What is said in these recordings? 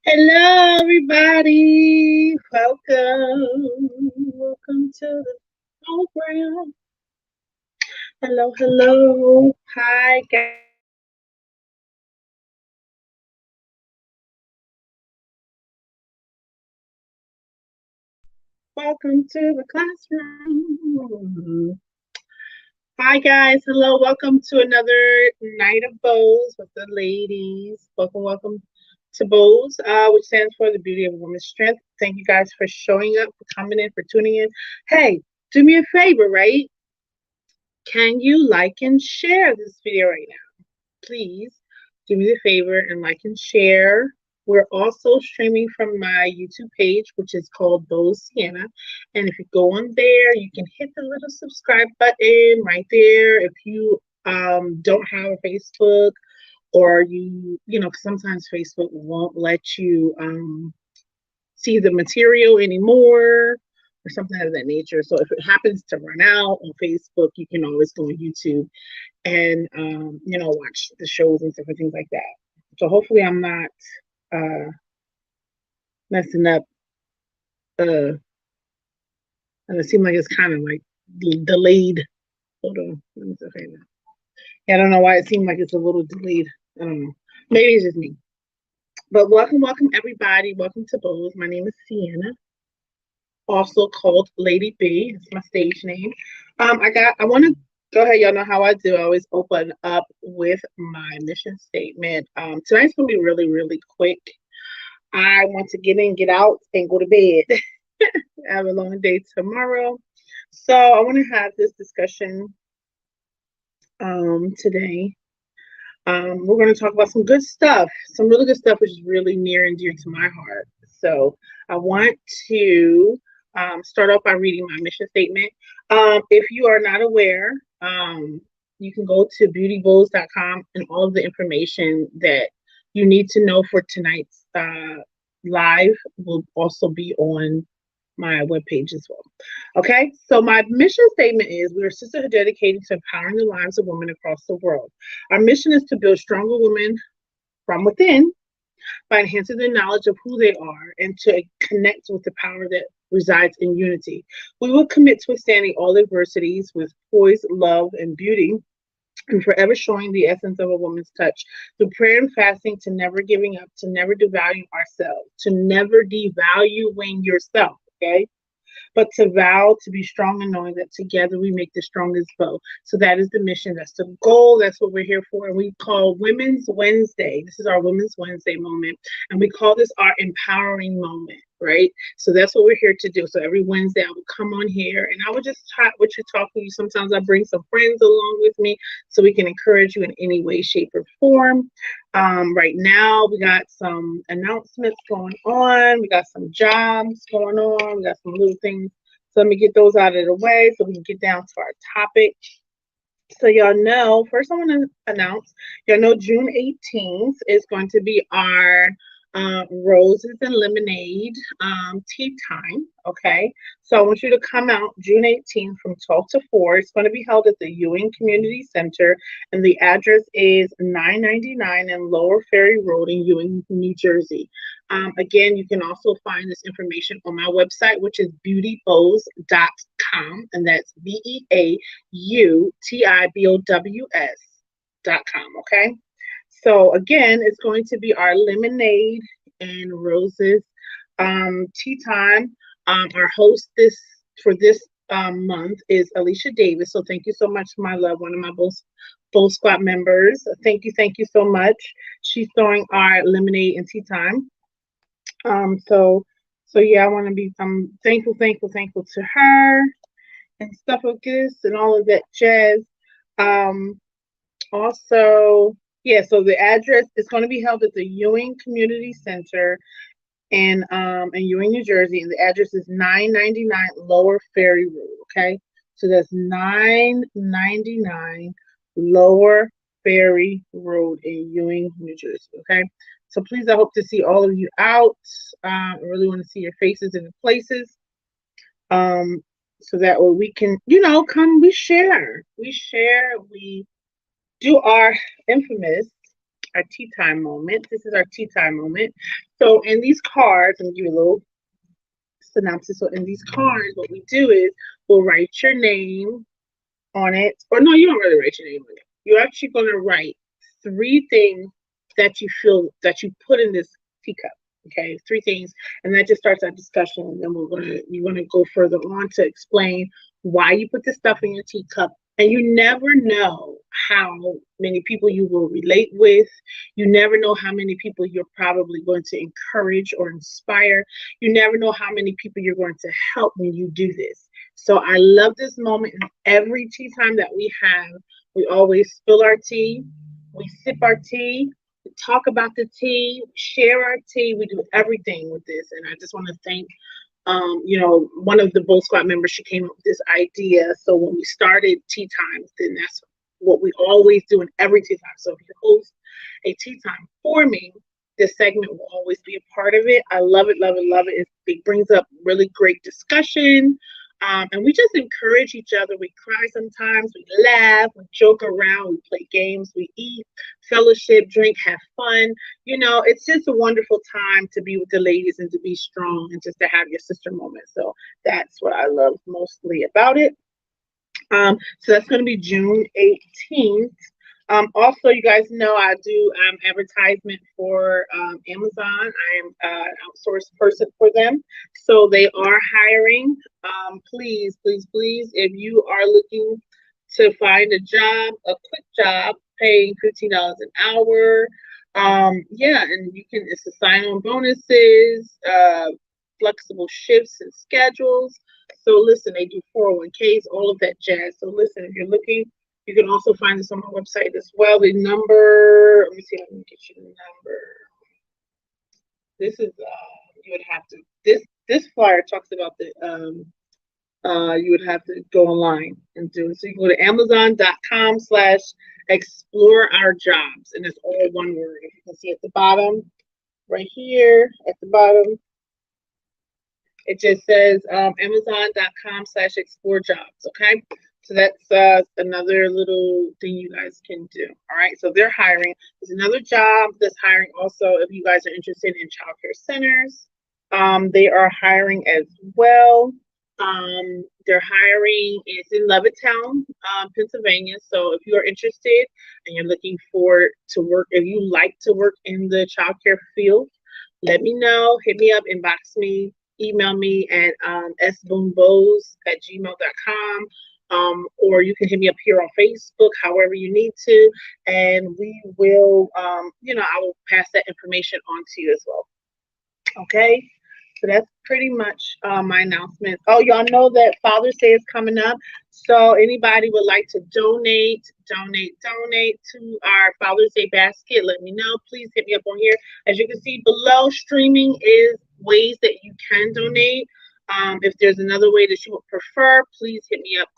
Hello, everybody. Welcome to the program. Hello, hello. Hi, guys. Welcome to the classroom. Hi, guys. Hello. Welcome to another night of bows with the ladies. Welcome to bows, which stands for the beauty of a woman's strength. Thank you guys for showing up, for coming in, for tuning in. Hey, do me a favor, right? Can you like and share this video right now? Please do me the favor and like and share. We're also streaming from my YouTube page, which is called B.O.W.S Sienna. And if you go on there, you can hit the little subscribe button right there. If you don't have a Facebook, or sometimes Facebook won't let you see the material anymore or something of that nature. So if it happens to run out on Facebook, you can always go on YouTube and watch the shows and different things like that. So hopefully I'm not uh messing up and it seems like it's kind of like delayed. Hold on. Let me see. Okay, now. Yeah, I don't know why it seemed like it's a little delayed. I don't know. Maybe it's just me. But welcome everybody. Welcome to B.O.W.S. My name is Sienna, also called Lady B. It's my stage name. I want to go ahead. Y'all know how I do. I always open up with my mission statement. Tonight's gonna be really, really quick. I want to get in, get out, and go to bed. I have a long day tomorrow, so I want to have this discussion today. We're going to talk about some good stuff, some really good stuff, which is really near and dear to my heart. So I want to start off by reading my mission statement. If you are not aware, you can go to beautybowls.com and all of the information that you need to know for tonight's live will also be on my webpage as well. Okay, so my mission statement is we are sisterhood dedicated to empowering the lives of women across the world. Our mission is to build stronger women from within by enhancing their knowledge of who they are and to connect with the power that resides in unity. We will commit to withstanding all adversities with poise, love, and beauty and forever showing the essence of a woman's touch through prayer and fasting, to never giving up, to never devaluing ourselves, to never devaluing yourself. Okay, but to vow to be strong and knowing that together we make the strongest bow. So that is the mission. That's the goal. That's what we're here for. And we call Women's Wednesday. This is our Women's Wednesday moment. And we call this our empowering moment, right? So that's what we're here to do. So every Wednesday I would come on here and I would just talk with you, talk with you. Sometimes I bring some friends along with me so we can encourage you in any way, shape, or form. Right now, we got some announcements going on. We got some jobs going on. We got some little things. So let me get those out of the way so we can get down to our topic. So y'all know, first I want to announce, y'all know June 18th is going to be our roses and lemonade tea time. Okay, so I want you to come out June 18th from 12 to 4. It's going to be held at the Ewing Community Center, and the address is 999 in Lower Ferry Road in Ewing, New Jersey. Again, you can also find this information on my website, which is beautybows.com, and that's BEAUTIBOWS.com. Okay. So again, it's going to be our lemonade and roses tea time. Our host this for this month is Alicia Davis. So thank you so much, my love, one of my Bow Squad members. Thank you so much. She's throwing our lemonade and tea time. So yeah, I want to be thankful to her and stuff like this and all of that jazz. Um, Also, yeah, so the address is going to be held at the Ewing Community Center in Ewing, New Jersey, and the address is 999 Lower Ferry Road. Okay, so that's 999 Lower Ferry Road in Ewing, New Jersey. Okay, so please, I hope to see all of you out. I really want to see your faces in the places. Um, so that way we can, come, we do our infamous, our tea time moment. This is our tea time moment. So in these cards, and give you a little synopsis. So in these cards, what we do is we'll write your name on it. Or no, you don't really write your name on it. You're actually going to write 3 things that you feel that you put in this teacup. Okay, 3 things, and that just starts our discussion. And then you're gonna go further on to explain why you put this stuff in your teacup. And you never know how many people you will relate with. You never know how many people you're probably going to encourage or inspire. You never know how many people you're going to help when you do this. So I love this moment. And every tea time that we have, we always spill our tea, we sip our tea, we talk about the tea, we share our tea, we do everything with this. And I just want to thank one of the Bow Squad members, she came up with this idea. So when we started tea times, then that's what we always do in every tea time. So if you host a tea time for me, this segment will always be a part of it. I love it, love it, love it. It brings up really great discussion. And we just encourage each other. We cry sometimes, we laugh, we joke around, we play games, we eat, fellowship, drink, have fun. It's just a wonderful time to be with the ladies and to be strong and just to have your sister moment. So that's what I love mostly about it. So that's going to be June 18th. Also, you guys know I do advertisement for Amazon. I am an outsourced person for them. So they are hiring. Please, please, please, if you are looking to find a job, a quick job, paying $15 an hour. Yeah, and it's a sign-on bonuses, flexible shifts and schedules. So listen, they do 401ks, all of that jazz. So listen, if you're looking, you can also find this on my website as well. The number, let me see if I can get you the number. This is you would have to this flyer talks about the you would have to go online and do it. So you can go to Amazon.com/explore our jobs, and it's all one word. If you can see at the bottom, right here at the bottom, it just says Amazon.com/explore jobs. Okay. So that's another little thing you guys can do. All right. So they're hiring. There's another job that's hiring also if you guys are interested in childcare centers. They are hiring as well. They're hiring. It's in Levittown, Pennsylvania. So if you are interested and you're looking for to work, if you like to work in the childcare field, let me know. Hit me up, inbox me, email me at sboombos@gmail.com. Or you can hit me up here on Facebook, however you need to, and we will, I will pass that information on to you as well. Okay, so that's pretty much my announcement. Oh, y'all know that Father's Day is coming up. So anybody would like to donate to our Father's Day basket, let me know. Please hit me up on here. As you can see below, streaming is ways that you can donate. If there's another way that you would prefer, please hit me up.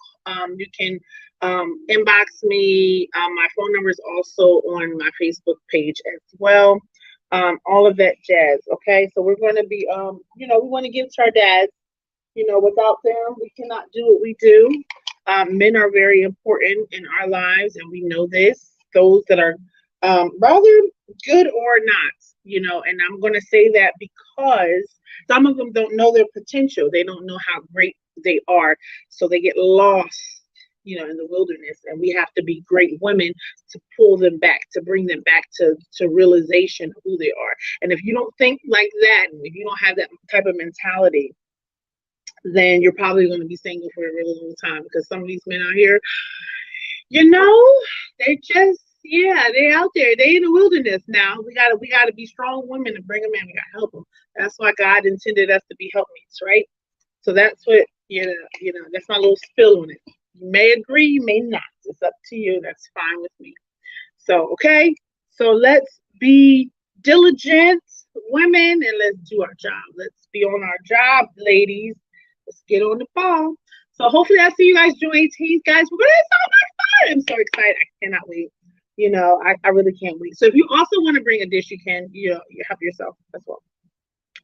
You can inbox me. My phone number is also on my Facebook page as well. All of that jazz. Okay, so we're going to be, we want to give to our dads. Without them, we cannot do what we do. Men are very important in our lives, and we know this. Those that are rather good or not, and I'm going to say that because some of them don't know their potential. They don't know how great they are, so they get lost, in the wilderness. And we have to be great women to pull them back, to bring them back to realization of who they are. And if you don't think like that, and if you don't have that type of mentality, then you're probably going to be single for a really long time, because some of these men out here, they just, they out there. They in the wilderness now. We gotta be strong women to bring them in. We gotta help them. That's why God intended us to be helpmates, right? So that's what, that's my little spill on it. You may agree, you may not. It's up to you. That's fine with me. So, okay. So let's be diligent women and let's do our job. Let's be on our job, ladies. Let's get on the ball. So hopefully I'll see you guys June 18th, guys. We're going to have so much fun. I'm so excited. I cannot wait. I really can't wait. So if you also want to bring a dish, you can, you help yourself as well.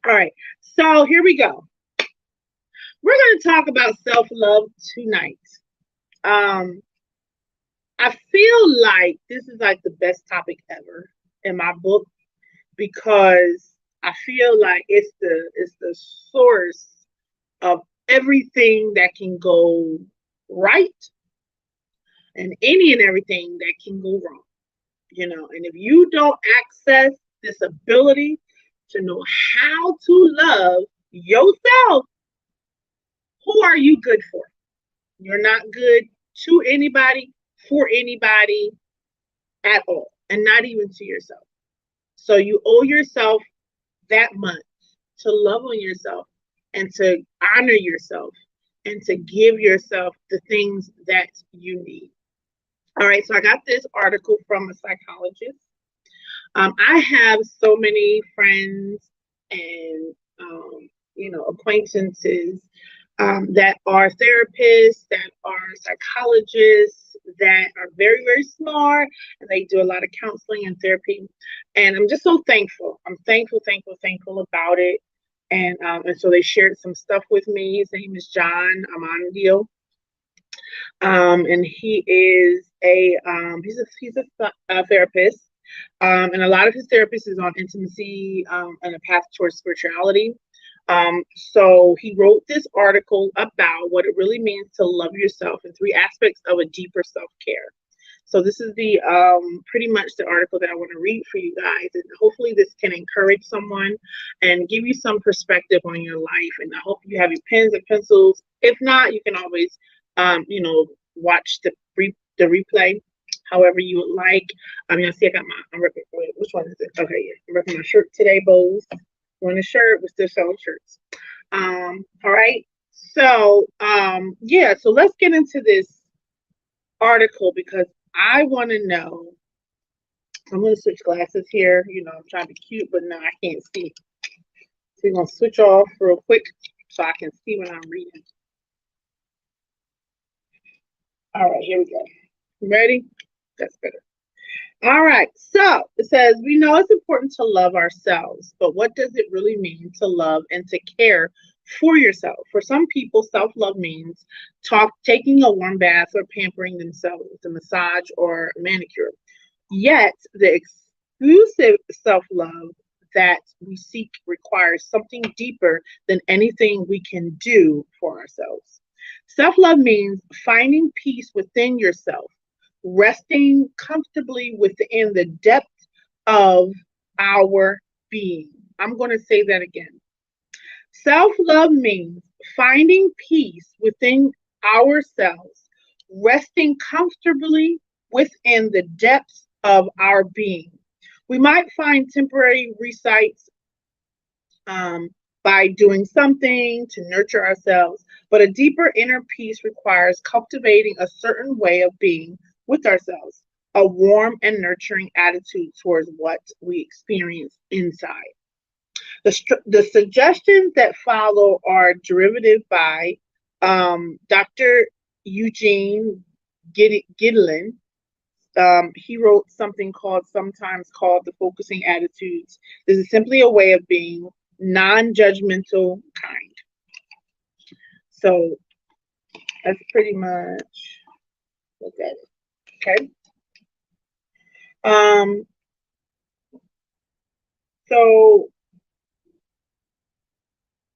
All right. So here we go. We're going to talk about self-love tonight. I feel like this is like the best topic ever in my book, because I feel like it's the source of everything that can go right and any and everything that can go wrong. And if you don't access this ability to know how to love yourself, who are you good for? You're not good to anybody, for anybody at all, and not even to yourself. So you owe yourself that much to love on yourself and to honor yourself and to give yourself the things that you need. All right, so I got this article from a psychologist. I have so many friends and acquaintances that are therapists, that are psychologists, that are very, very smart, and they do a lot of counseling and therapy. And I'm just so thankful. I'm thankful about it. And so they shared some stuff with me. His name is John Amandio. And he is he's a therapist. And a lot of his therapies is on intimacy and a path towards spirituality. So he wrote this article about what it really means to love yourself in 3 aspects of a deeper self-care. So this is the pretty much the article that I want to read for you guys, and hopefully this can encourage someone and give you some perspective on your life. And I hope you have your pens and pencils. If not, you can always watch the replay however you would like. I see I got I'm ripping, which one is it? Okay, yeah, I'm ripping my shirt today, Bows. On a shirt, we're still selling shirts. All right. So so let's get into this article, because I want to know. I'm going to switch glasses here. I'm trying to be cute, but no, I can't see. So we're going to switch off real quick so I can see when I'm reading. All right, here we go. You ready? That's better. All right, so it says, we know it's important to love ourselves, but what does it really mean to love and to care for yourself? For some people, self-love means taking a warm bath or pampering themselves with a massage or a manicure. Yet, the exclusive self-love that we seek requires something deeper than anything we can do for ourselves. Self love means finding peace within yourself, resting comfortably within the depth of our being. I'm going to say that again. Self love means finding peace within ourselves, resting comfortably within the depths of our being. We might find temporary resites um, by doing something to nurture ourselves, but a deeper inner peace requires cultivating a certain way of being with ourselves, a warm and nurturing attitude towards what we experience inside. The suggestions that follow are derivative by Dr. Eugene Giddelen. He wrote something sometimes called the focusing attitudes. This is simply a way of being non-judgmental kind. So that's pretty much look at it. Okay. Um, so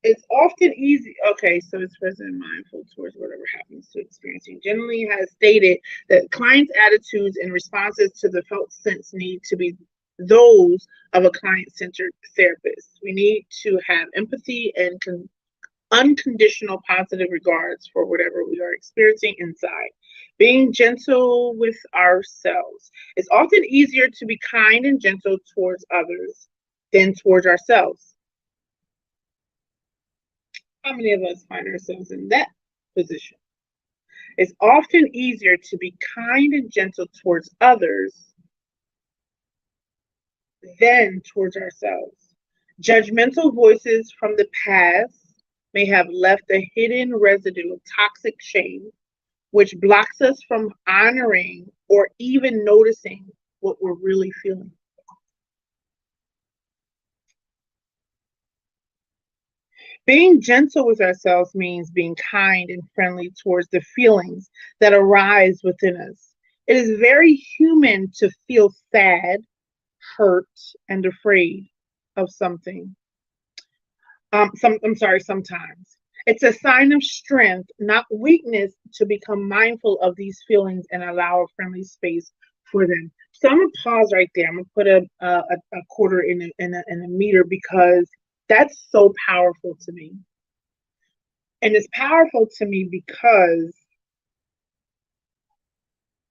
it's often easy. Okay, so it's present and mindful towards whatever happens to experiencing. Generally, has stated that clients' attitudes and responses to the felt sense need to be those of a client-centered therapist. We need to have empathy and unconditional positive regards for whatever we are experiencing inside. Being gentle with ourselves. It's often easier to be kind and gentle towards others than towards ourselves. How many of us find ourselves in that position? It's often easier to be kind and gentle towards others than towards ourselves. Judgmental voices from the past may have left a hidden residue of toxic shame, which blocks us from honoring or even noticing what we're really feeling. Being gentle with ourselves means being kind and friendly towards the feelings that arise within us. It is very human to feel sad, hurt, and afraid of something. Sometimes. It's a sign of strength, not weakness, to become mindful of these feelings and allow a friendly space for them. So I'm gonna pause right there. I'm gonna put a quarter in a meter because that's so powerful to me. And it's powerful to me because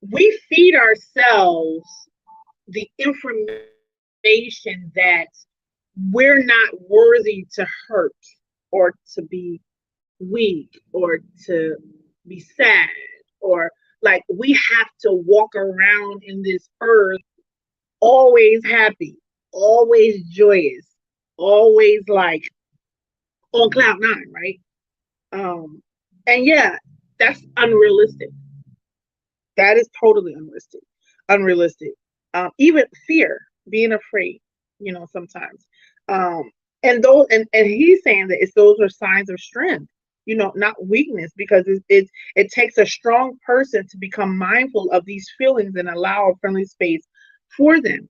we feed ourselves the information that we're not worthy to hurt or to be weak or to be sad, or like we have to walk around in this earth always happy, always joyous, always like on cloud nine, right? And yeah, that's unrealistic. That is totally unrealistic. Unrealistic. Even fear, being afraid, sometimes. Um, and he's saying that those are signs of strength, not weakness, because it takes a strong person to become mindful of these feelings and allow a friendly space for them.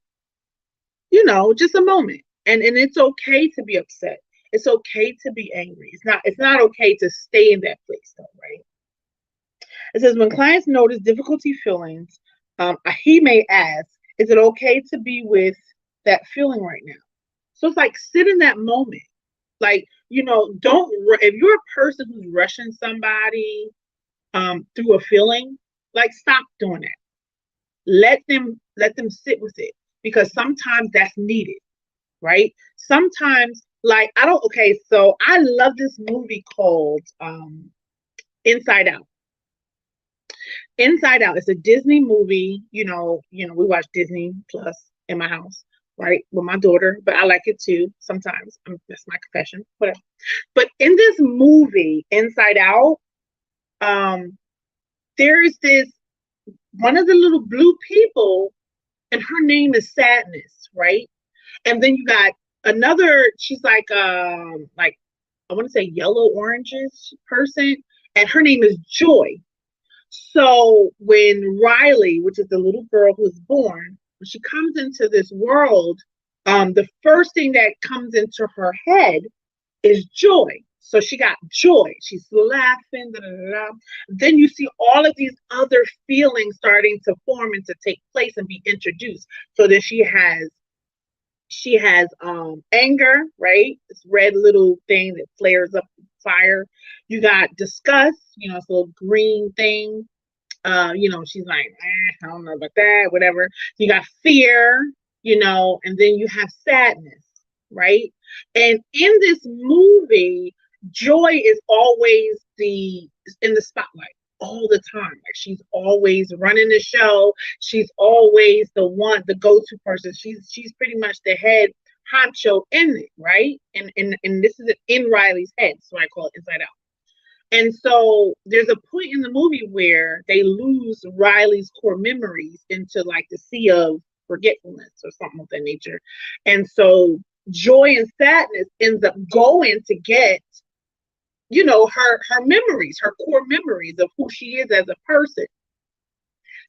Just a moment. And it's okay to be upset. It's okay to be angry. It's not okay to stay in that place though, right? It says when clients notice difficulty feelings, he may ask, is it okay to be with that feeling right now? So it's like sit in that moment. Like, don't, if you're a person who's rushing somebody through a feeling, like stop doing that. Let them sit with it, because sometimes that's needed, right? Sometimes, like, okay, so I love this movie called Inside Out. Inside Out. It's a Disney movie. We watch Disney Plus in my house, right, with my daughter, but I like it too sometimes. That's my confession, whatever. But in this movie, Inside Out, there's this one of the little blue people, and her name is Sadness, right? And then you got another. She's like I want to say yellow oranges person, and her name is Joy. So when Riley, which is the little girl who's born, when she comes into this world, The first thing that comes into her head is joy. So she got joy. She's laughing. Da, da, da, da. Then you see all of these other feelings starting to form and to take place and be introduced. So then she has anger, right? This red little thing that flares up fire. You got disgust, it's a little green thing. She's like, I don't know about that, whatever. You got fear, and then you have sadness, right? And in this movie, Joy is always in the spotlight all the time. Like she's always running the show. She's always the go-to person. She's pretty much the head honcho in it, right? And this is in Riley's head, so I call it Inside Out. And so there's a point in the movie where they lose Riley's core memories into like the sea of forgetfulness or something of that nature. And so joy and sadness ends up going to get, her memories, her core memories of who she is as a person.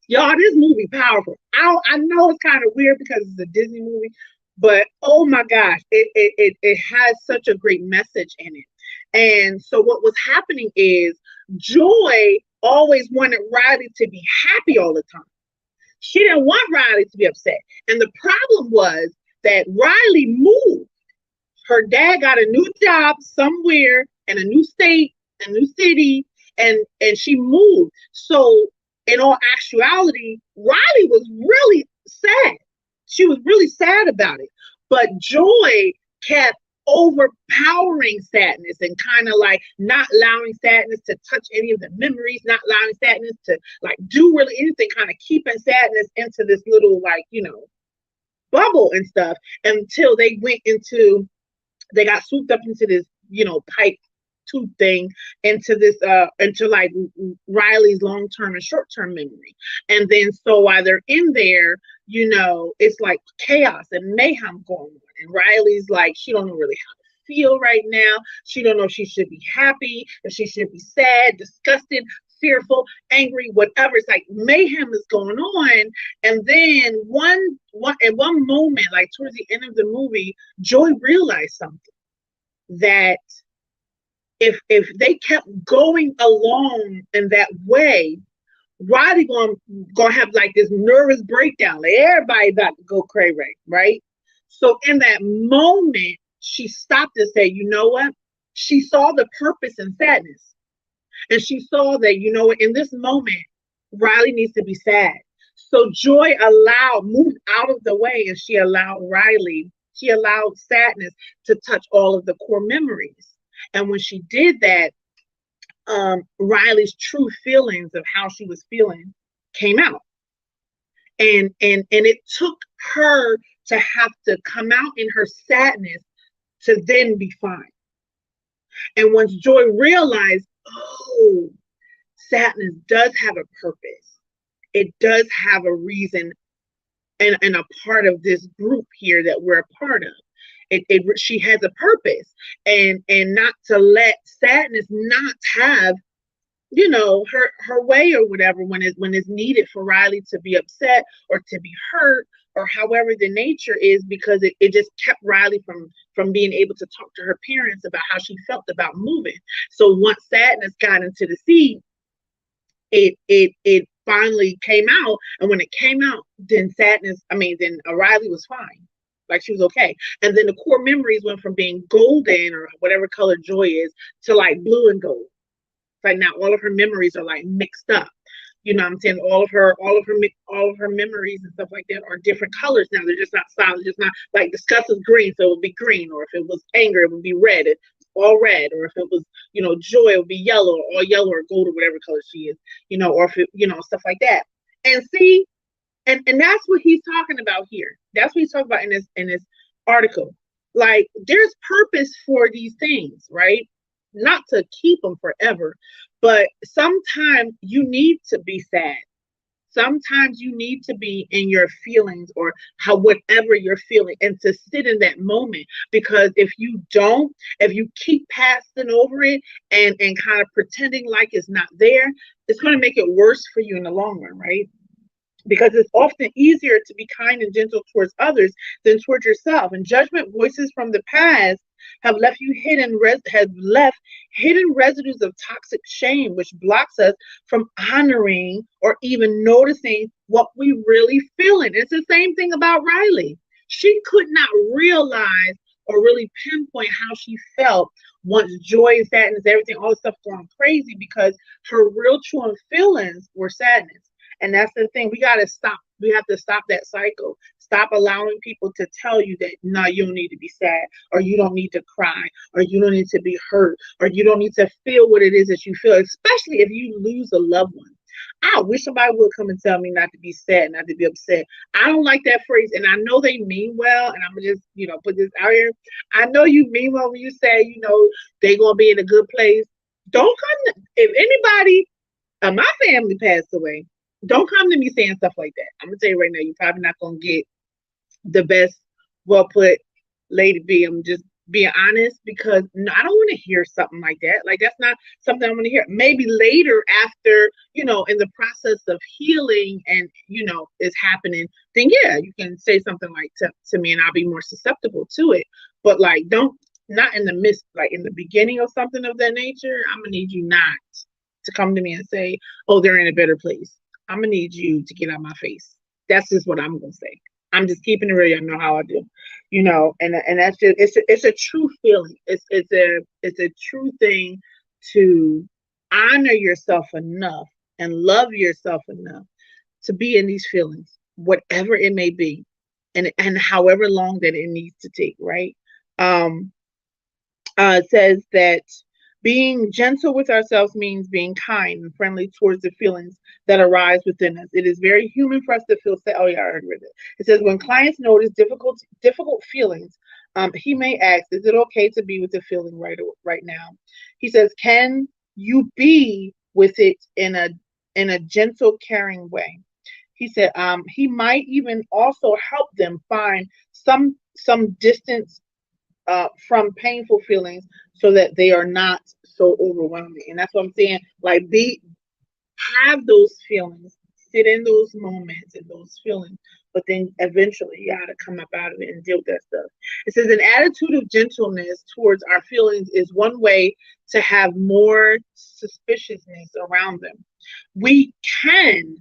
Y'all, this movie powerful. I know it's kind of weird because it's a Disney movie, but oh my gosh, it has such a great message in it. And so what was happening is Joy always wanted Riley to be happy all the time. She didn't want Riley to be upset. And the problem was that Riley moved. Her dad got a new job somewhere in a new state, a new city, and she moved. So in all actuality, Riley was really sad. She was really sad about it. But Joy kept overpowering sadness and kind of like not allowing sadness to touch any of the memories, not allowing sadness to like do really anything, kind of keeping sadness into this little like, bubble and stuff until they got swooped up into this, pipe tooth thing into like Riley's long-term and short-term memory. And then so while they're in there, it's like chaos and mayhem going on. And Riley's like, she don't know really how to feel right now. She don't know if she should be happy, if she should be sad, disgusted, fearful, angry, whatever. It's like mayhem is going on. And then at one moment, like towards the end of the movie, Joy realized something, that if they kept going along in that way, Riley gonna have like this nervous breakdown. Like everybody about to go crazy, right? So in that moment, she stopped and said, you know what? She saw the purpose in sadness. And she saw that, in this moment, Riley needs to be sad. So Joy moved out of the way, and she allowed sadness to touch all of the core memories. And when she did that, Riley's true feelings of how she was feeling came out. And it took her to have to come out in her sadness to then be fine. And once Joy realized, oh, sadness does have a purpose. It does have a reason and a part of this group here that we're a part of. She has a purpose, and not to let sadness not have her way or whatever when it's needed for Riley to be upset or to be hurt or however the nature is, because it just kept Riley from being able to talk to her parents about how she felt about moving. So once sadness got into the seed, it finally came out, and when it came out, then Riley was fine. Like she was okay. And then the core memories went from being golden or whatever color Joy is to like blue and gold. Like now all of her memories are like mixed up. You know what I'm saying? All of her memories and stuff like that are different colors now. They're just not solid, just not like disgust is green, so it would be green, or if it was anger, it would be red. It's all red, or if it was, joy, it would be yellow, or all yellow or gold or whatever color she is, or if it, stuff like that. And see, and that's what he's talking about here. That's what he's talking about in this article. Like there's purpose for these things, right? Not to keep them forever, but sometimes you need to be sad. Sometimes you need to be in your feelings or whatever you're feeling, and to sit in that moment. Because if you keep passing over it and kind of pretending like it's not there, it's going to make it worse for you in the long run, right? because it's often easier to be kind and gentle towards others than towards yourself. And judgment voices from the past have left hidden residues of toxic shame, which blocks us from honoring or even noticing what we really feeling. It's the same thing about Riley. She could not realize or really pinpoint how she felt once joy, sadness, everything, all this stuff going crazy because her real true feelings were sadness. And that's the thing. We gotta stop. We have to stop that cycle. Stop allowing people to tell you that no, you don't need to be sad, or you don't need to cry, or you don't need to be hurt, or you don't need to feel what it is that you feel, especially if you lose a loved one. I wish somebody would come and tell me not to be sad, not to be upset. I don't like that phrase, and I know they mean well, and I'm gonna just, put this out here. I know you mean well when you say, they gonna be in a good place. Don't come to, if anybody my family passed away. Don't come to me saying stuff like that. I'm gonna tell you right now, you're probably not gonna get the best, well put, lady B. I'm just being honest because no, I don't want to hear something like that. Like that's not something I want to hear. Maybe later, after in the process of healing and is happening, then yeah, you can say something like to me, and I'll be more susceptible to it. But like, don't not in the midst, like in the beginning of something of that nature. I'm gonna need you not to come to me and say, "Oh, they're in a better place." I'm gonna need you to get out of my face. That's just what I'm gonna say. I'm just keeping it real. You know how I do, and that's just it's a true feeling. It's a true thing to honor yourself enough and love yourself enough to be in these feelings, whatever it may be, and however long that it needs to take. Right? Um, says that being gentle with ourselves means being kind and friendly towards the feelings that arise within us. It is very human for us to feel sad. Oh yeah, I heard it. It says when clients notice difficult feelings, he may ask, "Is it okay to be with the feeling right now?" He says, "Can you be with it in a gentle, caring way?" He said, he might even also help them find some distance from painful feelings so that they are not so overwhelming. And that's what I'm saying. Like have those feelings, sit in those moments and those feelings, but then eventually you gotta come up out of it and deal with that stuff. It says an attitude of gentleness towards our feelings is one way to have more suspiciousness around them. We can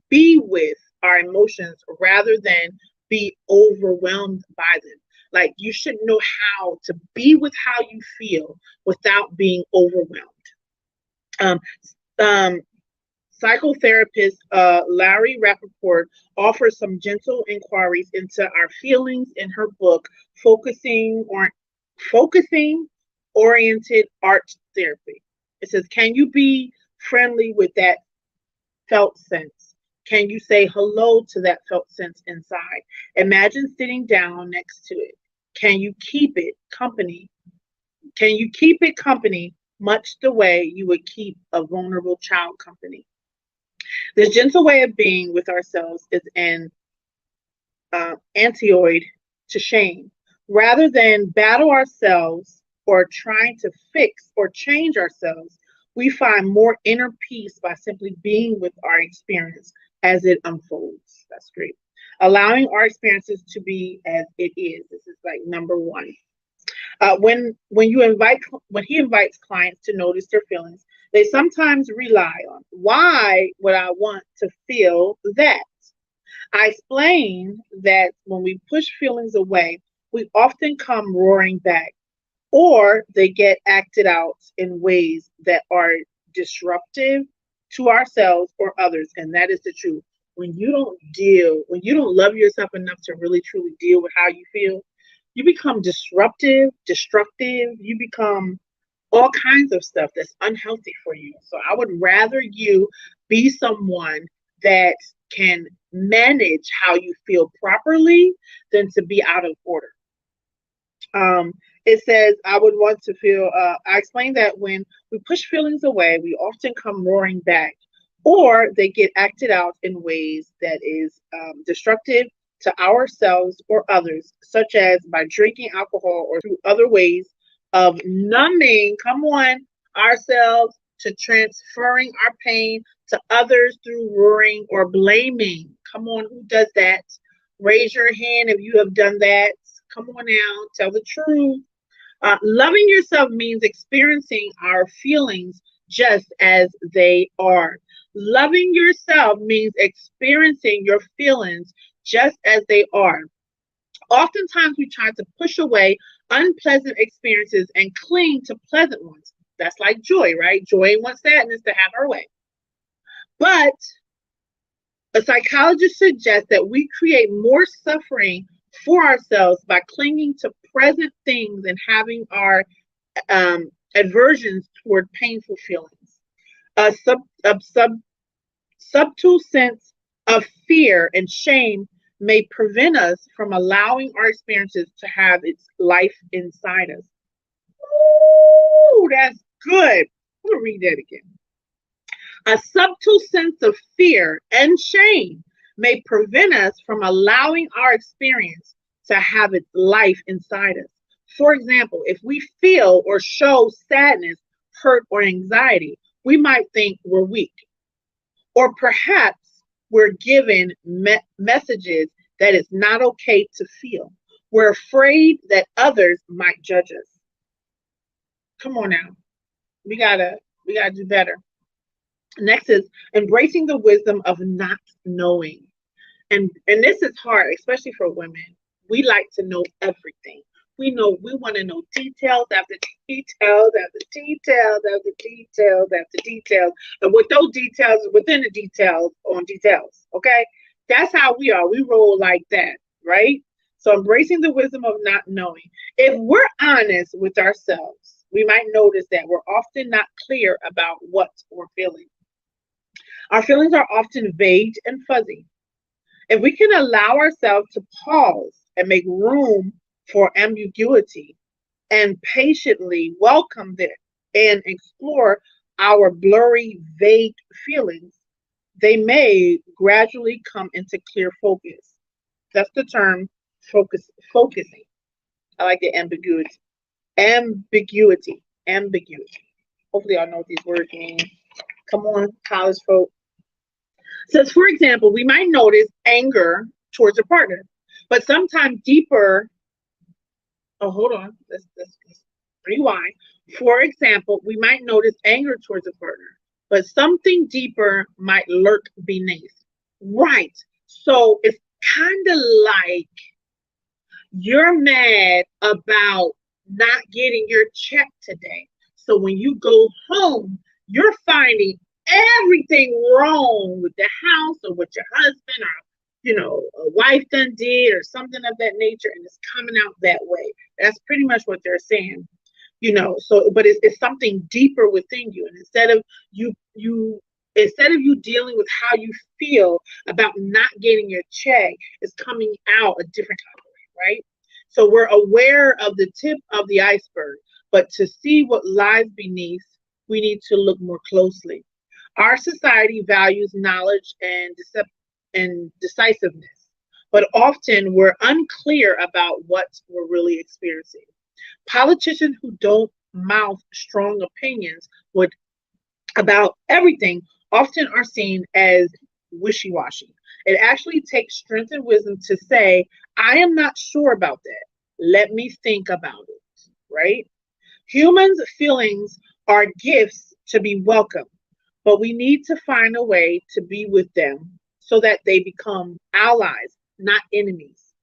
be with our emotions rather than be overwhelmed by them. Like you should know how to be with how you feel without being overwhelmed. Um, um, Psychotherapist Larry Rappaport offers some gentle inquiries into our feelings in her book, Focusing Oriented Art Therapy. It says, can you be friendly with that felt sense? Can you say hello to that felt sense inside? Imagine sitting down next to it. Can you keep it company? Can you keep it company much the way you would keep a vulnerable child company? This gentle way of being with ourselves is an antidote to shame. Rather than battle ourselves or trying to fix or change ourselves, we find more inner peace by simply being with our experience as it unfolds. That's great. Allowing our experiences to be as it is. This is like number one. When he invites clients to notice their feelings, they sometimes rely on why would I want to feel that? I explain that when we push feelings away, we often come roaring back, or they get acted out in ways that are disruptive to ourselves or others. And that is the truth. When you don't love yourself enough to really truly deal with how you feel, you become disruptive, destructive, you become all kinds of stuff that's unhealthy for you. So I would rather you be someone that can manage how you feel properly than to be out of order. It says, I would want to feel, I explained that when we push feelings away, we often come roaring back, or they get acted out in ways that is destructive to ourselves or others, such as by drinking alcohol or through other ways of numbing, come on, ourselves to transferring our pain to others through roaring or blaming. Come on, who does that? Raise your hand if you have done that. Come on now, tell the truth. Loving yourself means experiencing our feelings just as they are. Loving yourself means experiencing your feelings just as they are. Oftentimes, we try to push away unpleasant experiences and cling to pleasant ones. That's like joy, right? Joy wants sadness to have her way. But a psychologist suggests that we create more suffering for ourselves by clinging to present things and having our aversions toward painful feelings. A subtle sense of fear and shame may prevent us from allowing our experiences to have its life inside us. Ooh, that's good. I'm going to read that again. A subtle sense of fear and shame may prevent us from allowing our experience to have its life inside us. For example, if we feel or show sadness, hurt, or anxiety, we might think we're weak. Or perhaps we're given messages that it's not okay to feel. We're afraid that others might judge us. Come on now. We gotta do better. Next is embracing the wisdom of not knowing. And this is hard, especially for women. We like to know everything. We want to know details after details after details after details after details. And with those details within the details on details. Okay? That's how we are. We roll like that, right? So embracing the wisdom of not knowing. If we're honest with ourselves, we might notice that we're often not clear about what we're feeling. Our feelings are often vague and fuzzy. If we can allow ourselves to pause and make room for ambiguity and patiently welcome it and explore our blurry, vague feelings, they may gradually come into clear focus. That's the term focusing. I like the ambiguity. Ambiguity. Hopefully, I know what these words mean. Come on, college folk. So, for example, we might notice anger towards a partner, but sometimes deeper. Oh, hold on. Let's rewind. For example, we might notice anger towards a partner, but something deeper might lurk beneath. Right. So it's kind of like you're mad about not getting your check today. So when you go home, you're finding everything wrong with the house or with your husband or a wife done did or something of that nature, and it's coming out that way. That's pretty much what they're saying. So but it's something deeper within you. And instead of you dealing with how you feel about not getting your check, it's coming out a different kind of way, right? So we're aware of the tip of the iceberg, but to see what lies beneath, we need to look more closely. Our society values knowledge and decisiveness, but often we're unclear about what we're really experiencing. Politicians who don't mouth strong opinions about everything often are seen as wishy washy. It actually takes strength and wisdom to say, I am not sure about that. Let me think about it, right? Humans' feelings are gifts to be welcomed, but we need to find a way to be with them so that they become allies, not enemies.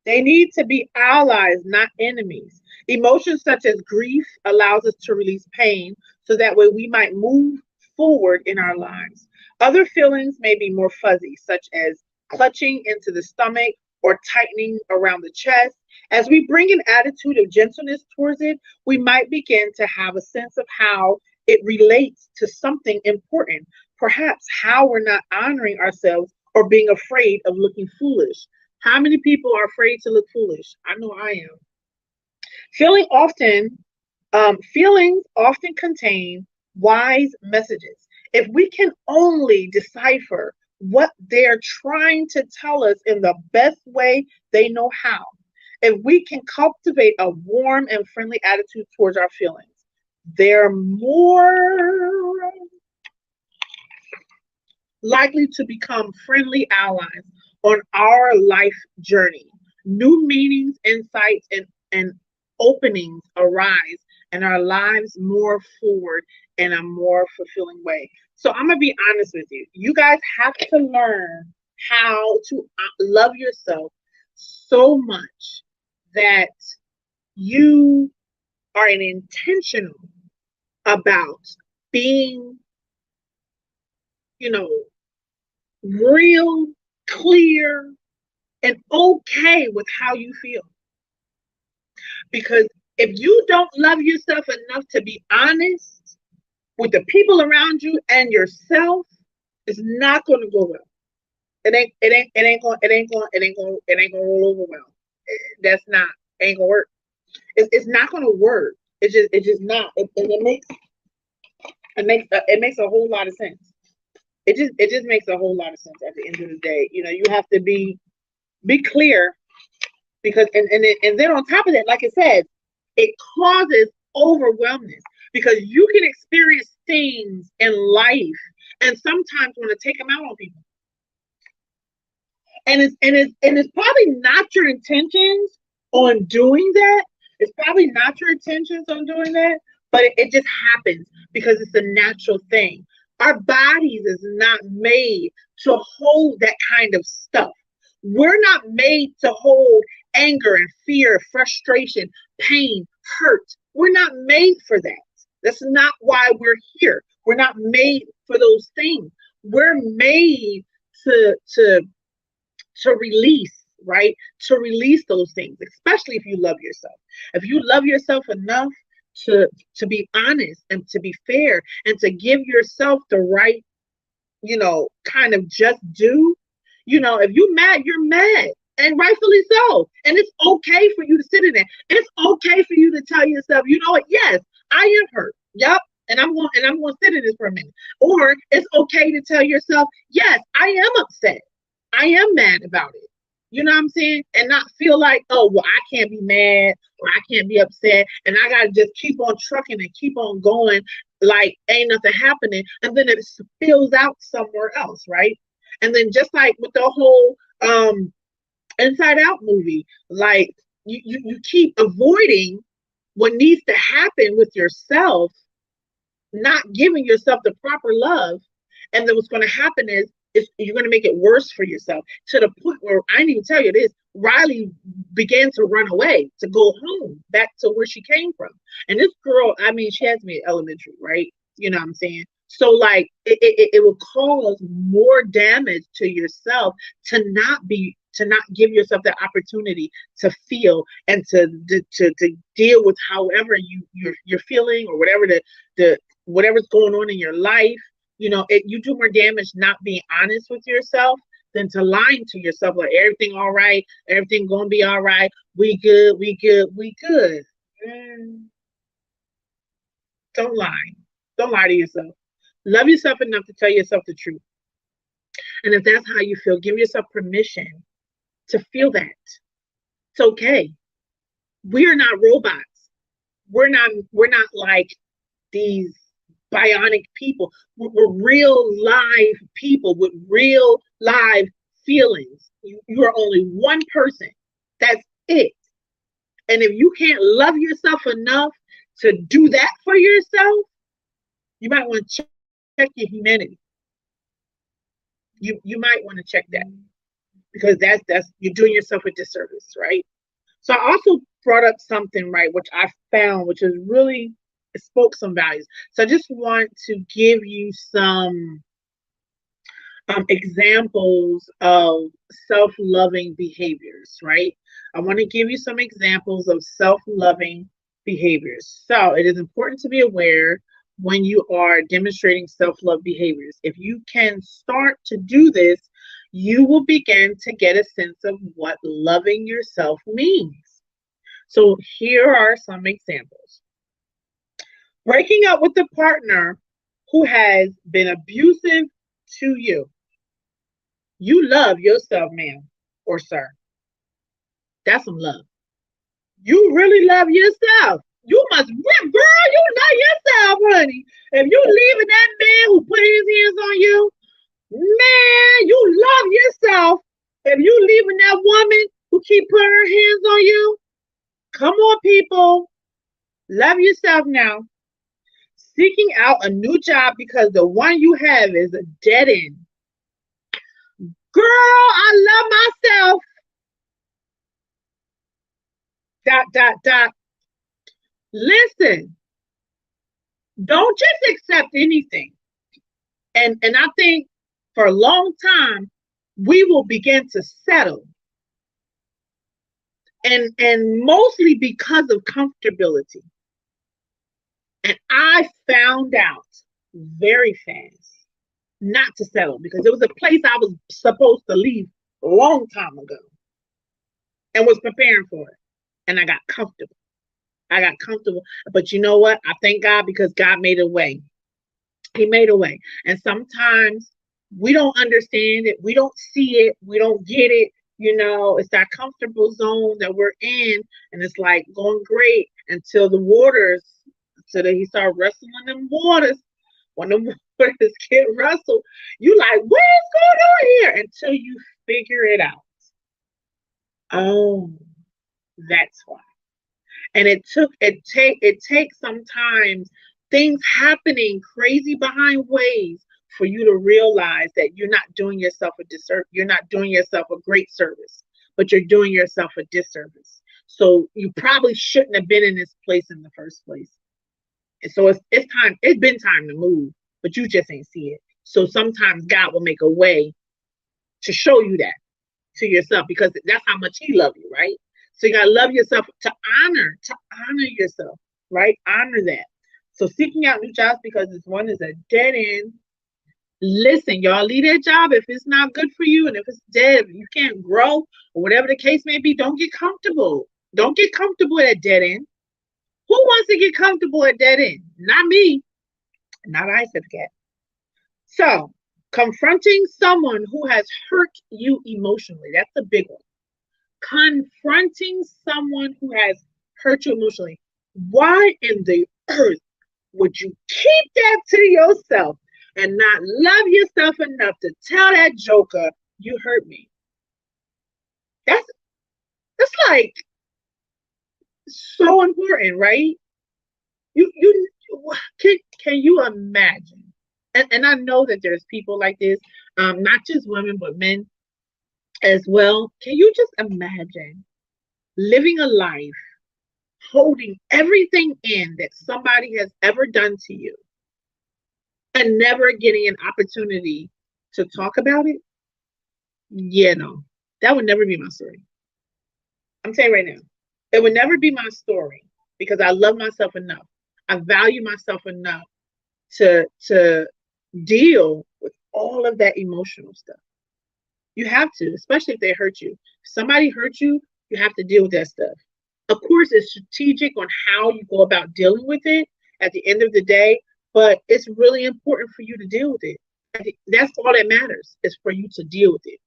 They need to be allies, not enemies. Emotions such as grief allows us to release pain so that way we might move forward in our lives. Other feelings may be more fuzzy, such as clutching into the stomach or tightening around the chest. As we bring an attitude of gentleness towards it, we might begin to have a sense of how it relates to something important, perhaps how we're not honoring ourselves or being afraid of looking foolish. How many people are afraid to look foolish? I know I am. Feeling often, Feelings often contain wise messages. If we can only decipher what they're trying to tell us in the best way they know how, if we can cultivate a warm and friendly attitude towards our feelings, they're more likely to become friendly allies on our life journey. New meanings, insights, and openings arise, and our lives move forward in a more fulfilling way. So I'm gonna be honest with you. You guys have to learn how to love yourself so much that you are an intentional about being, you know, real, clear, and okay with how you feel. Because if you don't love yourself enough to be honest with the people around you and yourself, it's not going to go well. It ain't going to roll over well. That's not, ain't going to work. It's not going to work. It's just not. It makes a whole lot of sense. It just makes a whole lot of sense at the end of the day. You have to be clear, because and then on top of that, like I said, it causes overwhelmness, because you can experience things in life and sometimes want to take them out on people. And it's probably not your intentions on doing that. It's probably not your intentions on doing that, but it just happens because it's a natural thing. Our bodies is not made to hold that kind of stuff. We're not made to hold anger and fear, frustration, pain, hurt. We're not made for that. That's not why we're here. We're not made for those things. We're made to release, right? To release those things, especially if you love yourself. If you love yourself enough to be honest and to be fair and to give yourself the right, kind of just due. If you're mad, you're mad. And rightfully so. And it's okay for you to sit in it. It's okay for you to tell yourself, you know what, yes, I am hurt. Yep. And I'm going to sit in this for a minute. Or it's okay to tell yourself, yes, I am upset. I am mad about it. You know what I'm saying? And not feel like, oh, well, I can't be mad or I can't be upset. And I got to just keep on trucking and keep on going like ain't nothing happening. And then it spills out somewhere else, right? And then just like with the whole Inside Out movie, like you keep avoiding what needs to happen with yourself, not giving yourself the proper love. And then what's going to happen is you're going to make it worse for yourself, to the point where I didn't even tell you this. Riley began to run away, to go home back to where she came from. And this girl, I mean, she has to be elementary, right? You know what I'm saying? So like it will cause more damage to yourself to not give yourself the opportunity to feel and to deal with however you're feeling, or whatever the whatever's going on in your life. You do more damage not being honest with yourself than to lying to yourself, like everything all right, everything gonna be all right, we good, we good, we good. Mm, don't lie. Don't lie to yourself. Love yourself enough to tell yourself the truth. And if that's how you feel, give yourself permission to feel that. It's okay. We are not robots. We're not like these bionic people. We're real live people with real live feelings. You are only one person. That's it. And if you can't love yourself enough to do that for yourself, you might want to check your humanity. You might want to check that, because that's you're doing yourself a disservice, right? So I also brought up something, right, which I found, which is really, it spoke some values. So I just want to give you some examples of self-loving behaviors, right? I want to give you some examples of self-loving behaviors. So it is important to be aware when you are demonstrating self-love behaviors. If you can start to do this, you will begin to get a sense of what loving yourself means. So here are some examples. Breaking up with a partner who has been abusive to you. You love yourself, ma'am or sir. That's some love. You really love yourself. You must, girl, you love yourself, honey. If you leaving that man who put his hands on you, Man, you love yourself. If you leaving that woman who keep putting her hands on you, come on, people. Love yourself now. Seeking out a new job because the one you have is a dead end. Girl, I love myself. Dot, dot, dot. Listen, don't just accept anything. And I think for a long time, we will begin to settle. And mostly because of comfortability. And I found out very fast not to settle because it was a place I was supposed to leave a long time ago and was preparing for it. And I got comfortable. I got comfortable. But you know what? I thank God because God made a way. He made a way. And sometimes we don't understand it. We don't see it. We don't get it. It's that comfortable zone that we're in. And it's like going great until the waters, until he start wrestling them waters. When the waters get rustled, you like, what is going on here? Until you figure it out. Oh, that's why. And it takes sometimes things happening crazy behind ways for you to realize that you're not doing yourself a disservice. You're not doing yourself a great service, but you're doing yourself a disservice. So you probably shouldn't have been in this place in the first place. And so it's time. It's been time to move, but you just ain't see it. So sometimes God will make a way to show you that to yourself because that's how much He loves you, right? So you gotta love yourself to honor yourself, right? Honor that. So seeking out new jobs because this one is a dead end. Listen, y'all leave that job if it's not good for you and if it's dead, if you can't grow or whatever the case may be. Don't get comfortable. Don't get comfortable at a dead end. Who wants to get comfortable at dead end? Not me. Not I, said the cat. So confronting someone who has hurt you emotionally. That's a big one. Confronting someone who has hurt you emotionally. Why in the earth would you keep that to yourself and not love yourself enough to tell that joker you hurt me? That's like so important, right? You can you imagine? And I know that there's people like this, not just women but men as well. Can you just imagine living a life holding everything in that somebody has ever done to you and never getting an opportunity to talk about it? Yeah, no, that would never be my story. I'm saying right now, it would never be my story because I love myself enough. I value myself enough to deal with all of that emotional stuff. You have to, especially if they hurt you. If somebody hurt you, you have to deal with that stuff. Of course, it's strategic on how you go about dealing with it at the end of the day, but it's really important for you to deal with it. That's all that matters is for you to deal with it.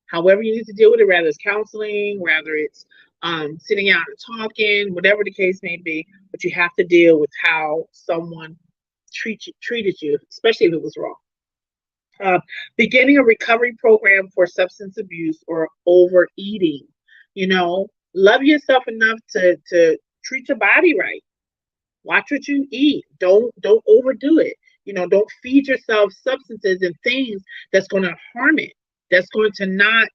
However you need to deal with it, whether it's counseling, whether it's sitting out and talking, whatever the case may be, but you have to deal with how someone treated you, especially if it was wrong. Uh, Beginning a recovery program for substance abuse or overeating. Love yourself enough to treat your body right. Watch what you eat. Don't overdo it. Don't feed yourself substances and things that's going to harm it. That's going to not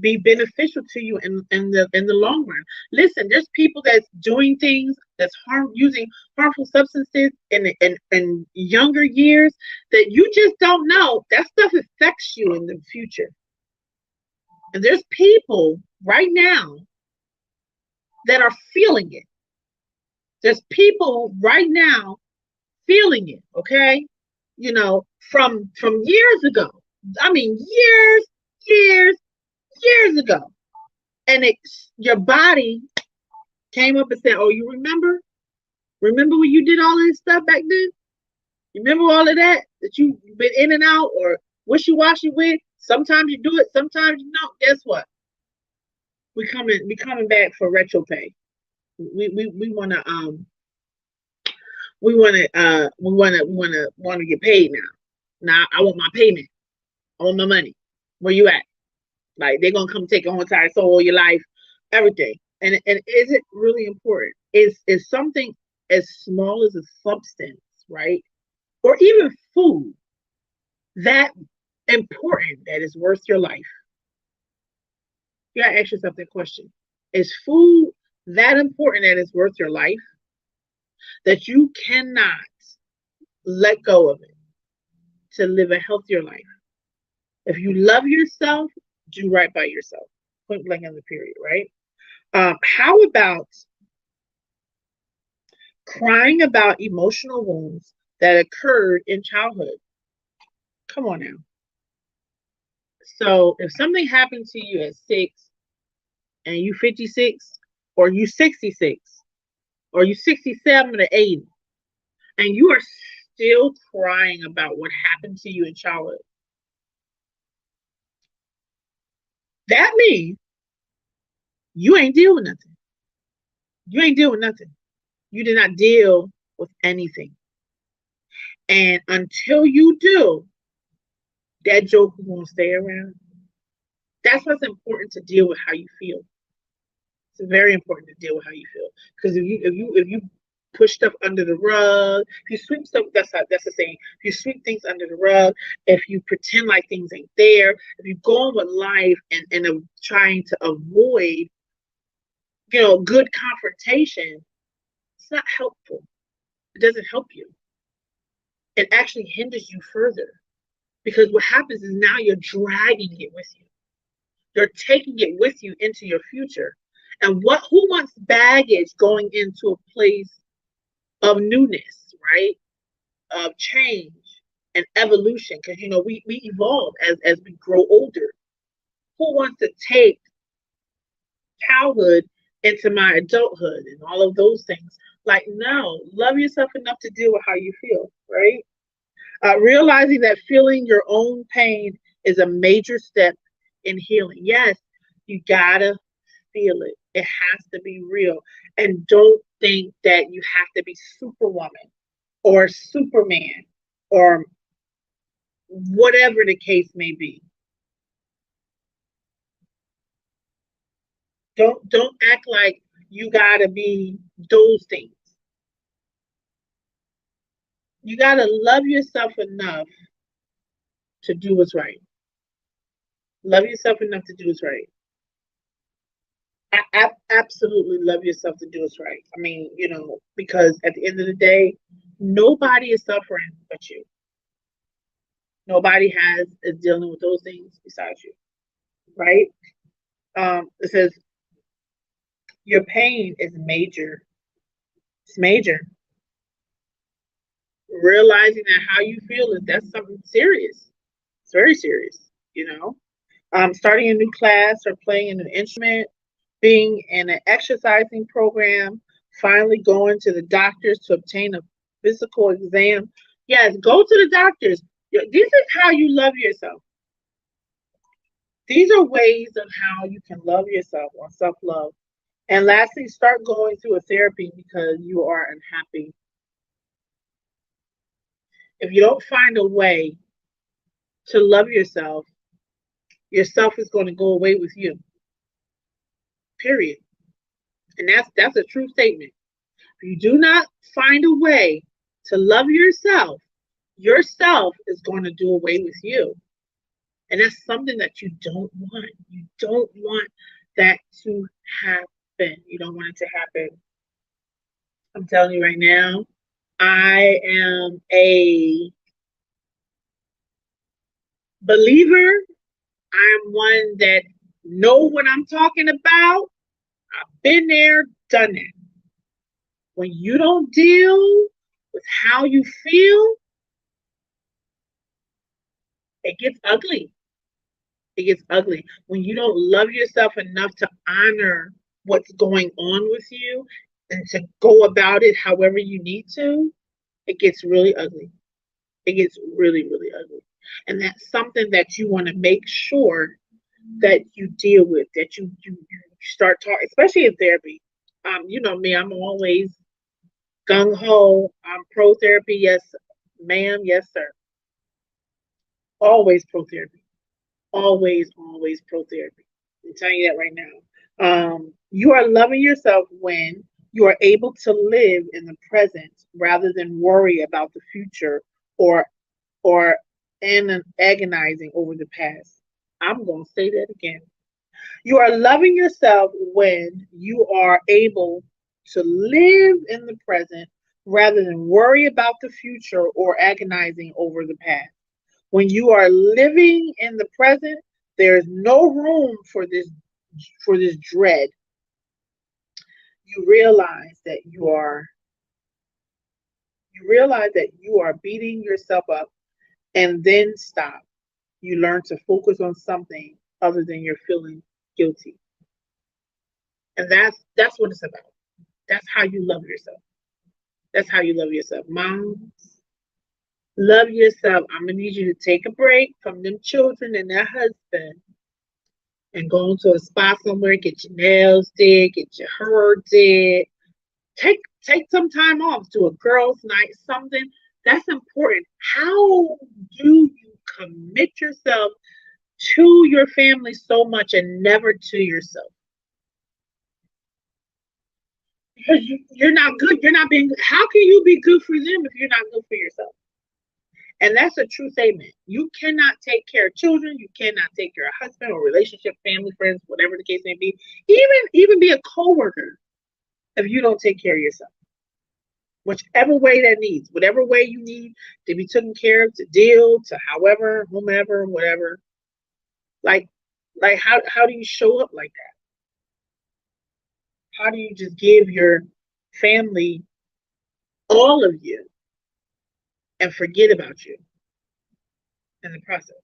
be beneficial to you in the long run. Listen, there's people that's doing things that's using harmful substances in younger years that you just don't know. That stuff affects you in the future. And there's people right now that are feeling it. There's people right now feeling it, okay? From years ago. I mean, years ago. And your body came up and said, oh, you remember? Remember when you did all this stuff back then? You remember all of that you've been in and out or wishy-washy with? Sometimes you do it, sometimes you don't. Guess what? We coming back for retro pay. We wanna get paid now. Now I want my payment. I want my money. Where you at? Like they're gonna come take your whole entire soul, your life, everything. And is it really important? Is something as small as a substance, right? Or even food that important that is worth your life? You gotta ask yourself that question. Is food that important that is worth your life that you cannot let go of it to live a healthier life? If you love yourself, do right by yourself. Point blank on the period, right? How about crying about emotional wounds that occurred in childhood? Come on now. So if something happened to you at 6 and you 56, or you 66, or you 67 or 80, and you are still crying about what happened to you in childhood, that means you ain't deal with nothing. You ain't deal with nothing. You did not deal with anything. And until you do, that joke is gonna stay around. That's what's important, to deal with how you feel. It's very important to deal with how you feel. Because if you push stuff under the rug, if you sweep stuff, that's the saying. If you sweep things under the rug, if you pretend like things ain't there, if you go on with life and trying to avoid, good confrontation, it's not helpful. It doesn't help you. It actually hinders you further. Because what happens is now you're dragging it with you. You're taking it with you into your future. And who wants baggage going into a place of newness, right? Of change and evolution. Because we evolve as we grow older. Who wants to take childhood into my adulthood and all of those things? Like, no, love yourself enough to deal with how you feel, right? Realizing that feeling your own pain is a major step in healing. Yes, you gotta feel it. It has to be real. And don't think that you have to be Superwoman or Superman or whatever the case may be. Don't act like you gotta be those things. You gotta love yourself enough to do what's right. Love yourself enough to do what's right. Absolutely love yourself to do what's right. I mean, because at the end of the day, nobody is suffering but you. Nobody is dealing with those things besides you, right? It says your pain is major. It's major. Realizing that how you feel that's something serious. It's very serious. Starting a new class or playing an instrument, being in an exercising program, finally going to the doctors to obtain a physical exam. Yes, go to the doctors. This is how you love yourself. These are ways of how you can love yourself or self love. And lastly, start going through a therapy because you are unhappy. If you don't find a way to love yourself is going to go away with you. Period. And that's a true statement. If you do not find a way to love yourself is going to do away with you. And that's something that you don't want. You don't want that to happen. You don't want it to happen. I'm telling you right now, I am a believer. I'm one that know what I'm talking about. I've been there, done it. When you don't deal with how you feel, it gets ugly. It gets ugly. When you don't love yourself enough to honor what's going on with you and to go about it however you need to, it gets really ugly. It gets really, really ugly. And that's something that you want to make sure that you deal with, that you start talking, especially in therapy. You know me, I'm always gung ho. I'm pro therapy, yes, ma'am, yes, sir. Always pro therapy. Always pro therapy. I'm telling you that right now. You are loving yourself when you are able to live in the present rather than worry about the future or or agonizing over the past. I'm going to say that again. You are loving yourself when you are able to live in the present rather than worry about the future or agonizing over the past. When you are living in the present, there's no room for this dread. You realize that you are beating yourself up and then stop. You learn to focus on something other than you're feeling guilty. And that's what it's about. That's how you love yourself. That's how you love yourself. Moms, love yourself. I'm gonna need you to take a break from them children and their husband and go into a spa somewhere, get your nails did, get your hair did. Take some time off, do a girls' night, something. That's important. How do you commit yourself to your family so much and never to yourself? Because you're not good. You're not being. How can you be good for them if you're not good for yourself? And that's a true statement. You cannot take care of children. You cannot take care of husband or relationship, family, friends, whatever the case may be. Even be a coworker if you don't take care of yourself. Whichever way that needs, whatever way you need to be taken care of, to deal, to however, whomever, whatever. Like, how do you show up like that? How do you just give your family all of you and forget about you in the process?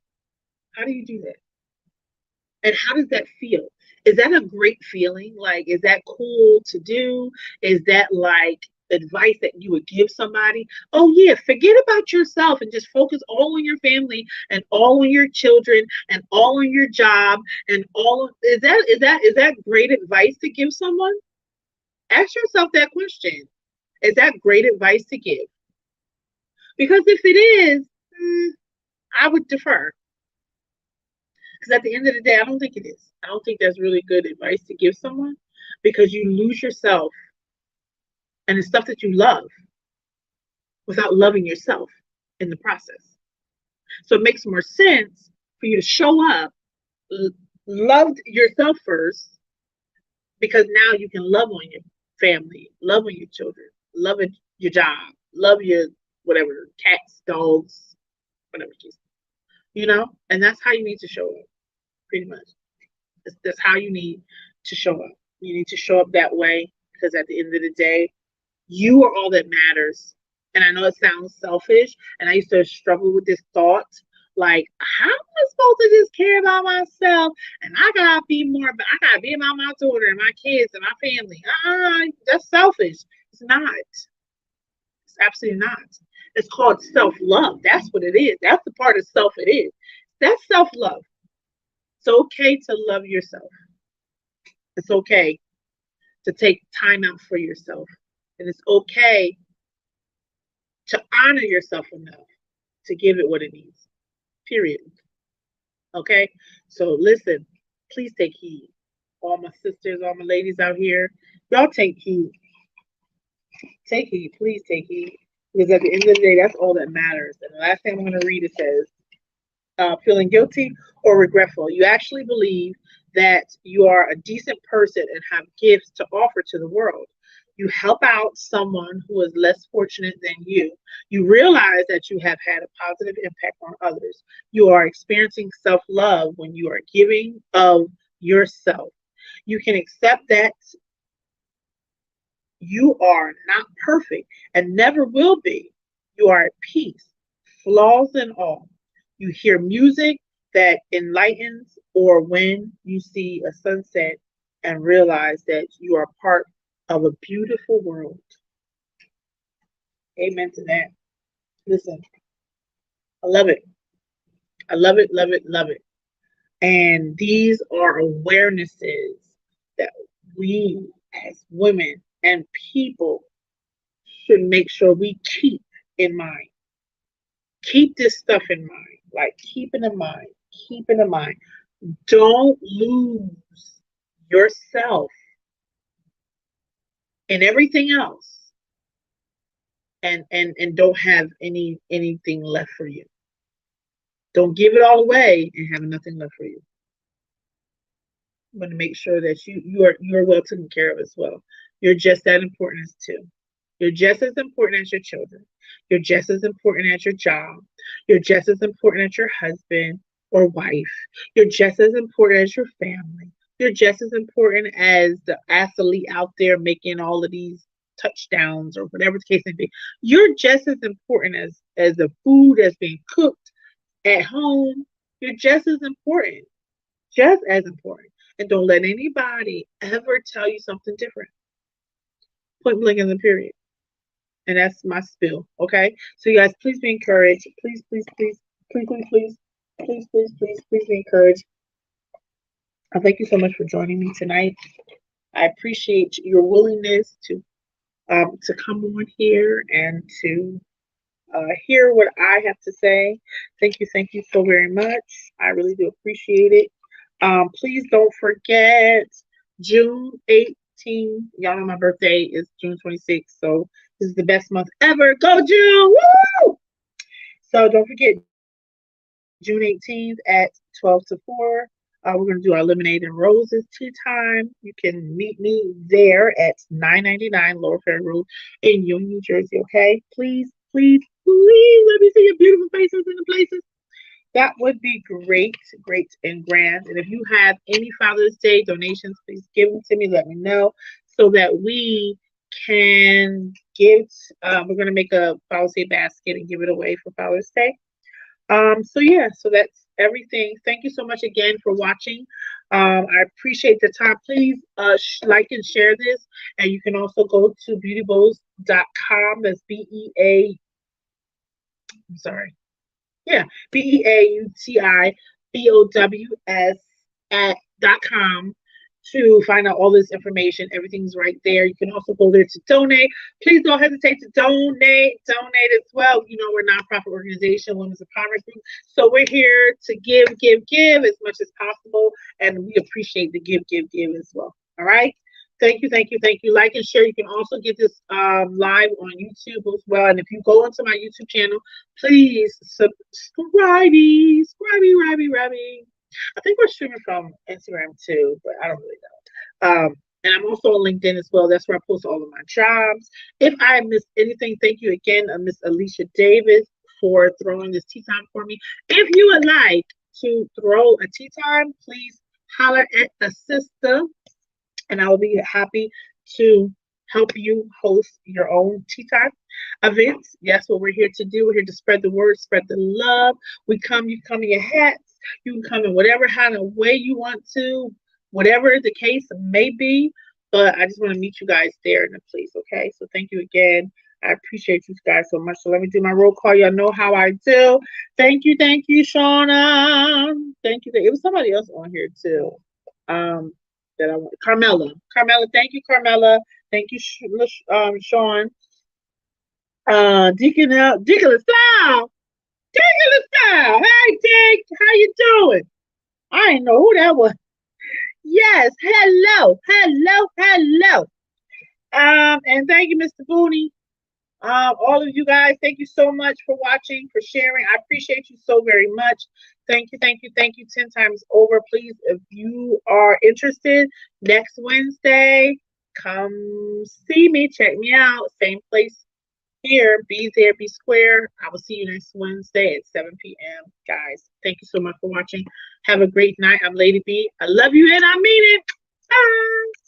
How do you do that? And how does that feel? Is that a great feeling? Like, is that cool to do? Is that like advice that you would give somebody? Oh yeah, forget about yourself and just focus all on your family and all on your children and all on your job and all of is that great advice to give someone? Ask yourself that question. Is that great advice to give? Because if it is, I would defer. Because at the end of the day, I don't think it is. I don't think that's really good advice to give someone because you lose yourself and the stuff that you love without loving yourself in the process. So it makes more sense for you to show up, love yourself first, because now you can love on your family, love on your children, love your job, love your whatever, cats, dogs, whatever it is, and that's how you need to show up, pretty much. That's how you need to show up. You need to show up that way because at the end of the day, you are all that matters. And I know it sounds selfish, and I used to struggle with this thought. Like, how am I supposed to just care about myself? And I gotta be more, but I gotta be about my daughter and my kids and my family. That's selfish. It's not. It's absolutely not. It's called self-love. That's what it is. That's the part of self it is. That's self-love. It's okay to love yourself. It's okay to take time out for yourself. And it's okay to honor yourself enough to give it what it needs. Period. Okay? So listen, please take heed. All my sisters, all my ladies out here, y'all take heed. Take heed. Please take heed. Because at the end of the day, that's all that matters. And the last thing I'm going to read, it says, feeling guilty or regretful. You actually believe that you are a decent person and have gifts to offer to the world. You help out someone who is less fortunate than you. You realize that you have had a positive impact on others. You are experiencing self love when you are giving of yourself. You can accept that you are not perfect and never will be. You are at peace, flaws and all. You hear music that enlightens, or when you see a sunset and realize that you are part of a beautiful world. Amen to that. Listen, I love it. I love it, love it, love it. And these are awarenesses that we as women and people should make sure we keep in mind. Keep this stuff in mind. Like, keep it in mind. Don't lose yourself and everything else, and don't have anything left for you. Don't give it all away and have nothing left for you. I'm going to make sure that you're well taken care of as well. You're just that important as too. You're just as important as your children. You're just as important as your job. You're just as important as your husband or wife. You're just as important as your family. You're just as important as the athlete out there making all of these touchdowns or whatever the case may be. You're just as important as the food that's being cooked at home. You're just as important, just as important. And don't let anybody ever tell you something different. Point blank in the period. And that's my spill. Okay. So you guys, please be encouraged. Please, please, please, please, please, please, please, please, please, please be encouraged. I thank you so much for joining me tonight. I appreciate your willingness to come on here and to hear what I have to say. Thank you so very much. I really do appreciate it. Please don't forget June 18th. Y'all know my birthday is June 26th, so this is the best month ever. Go June! Woo! So don't forget June 18th at 12 to 4. We're going to do our lemonade and roses tea time. You can meet me there at 999 Lower Ferry Road in Union, New Jersey. Okay, please, please, please let me see your beautiful faces in the places. That would be great, great and grand. And if you have any Father's Day donations, please give them to me. Let me know so that we can give. We're going to make a Father's Day basket and give it away for Father's Day. So yeah, so that's everything. Thank you so much again for watching. I appreciate the time. Please like and share this. And you can also go to beautybows.com. That's B-E-A. I'm sorry. Yeah, BEAUTIBOWS @.com to find out all this information. Everything's right there. You can also go there to donate. Please don't hesitate to donate. Donate as well. You know, we're a nonprofit organization, Women's Empowerment Group. So we're here to give as much as possible. And we appreciate the give as well. All right. Thank you, thank you, thank you. Like and share. You can also get this live on YouTube as well. And if you go onto my YouTube channel, please subscribe. I think we're streaming from Instagram too, but I don't really know. And I'm also on LinkedIn as well. That's where I post all of my jobs. If I missed anything, thank you again, Miss Alicia Davis, for throwing this tea time for me. If you would like to throw a tea time, please holler at a sister, and I will be happy to help you host your own tea time events. That's what we're here to do. We're here to spread the word, spread the love. You come in your hats. You can come in whatever kind of way you want to, whatever the case may be. But I just want to meet you guys there in the place, okay? So thank you again. I appreciate you guys so much. So let me do my roll call. Y'all know how I do. Thank you, Shauna. Thank you. It was somebody else on here too. That I want. Carmela, thank you, Carmela. Thank you, Sean. Deacon LaSalle. Hey, Dick, how you doing? I didn't know who that was. Yes, hello. And thank you, Mr. Booney. All of you guys, thank you so much for watching, for sharing. I appreciate you so very much. Thank you 10 times over. Please, if you are interested, next Wednesday, come see me, check me out. Same place here. Be there, be square. I will see you next Wednesday at 7 p.m. Guys, thank you so much for watching. Have a great night. I'm Lady B. I love you and I mean it. Bye.